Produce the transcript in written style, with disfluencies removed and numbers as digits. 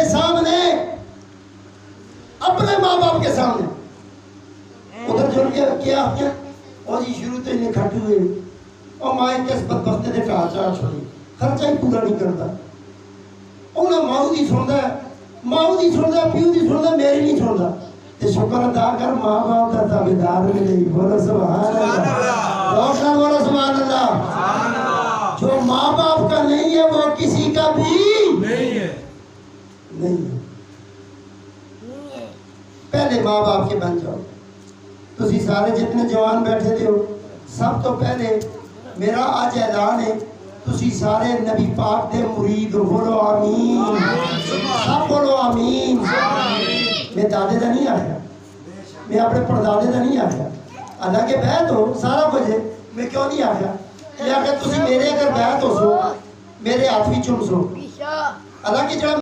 سامنے اپنے ماں باپ کے سامنے ادھر جڑ کے کیا کیا اور جی شروع تو انہیں کھٹ ہوئے اور ماں کس بدبختے دے ٹھا چاہ چھوڑی خرچہ ہی پورا نہیں کرتا انہیں ماں دی سندا ہے ماں دی سندا پیو دی سندا میری نہیں سندا تے شکر ادا کر ماں باپ دا تابعدار ملے بولو سبحان اللہ روشن بولو سبحان اللہ جو ماں باپ کا نہیں ہے وہ کسی کا بھی نہیں ہے پہلے ماں باپ کے بن جاؤ تسی سارے جتنے جوان بیٹھے دے ہو سب تو پہلے میرا آج اعلان ہے تسی سارے نبی پاک دے مرید بولو آمین سب بولو آمین میں دادے دا نہیں آیا میں اپنے پردادے دا نہیں آیا اللہ کے بیعت ہو سارا کچھ ہے میں کیوں نہیں آیا یہ اگر تسی میرے اگر بیعت ہو سو میرے ہاتھ بھی چم سو اللہ کی جڑا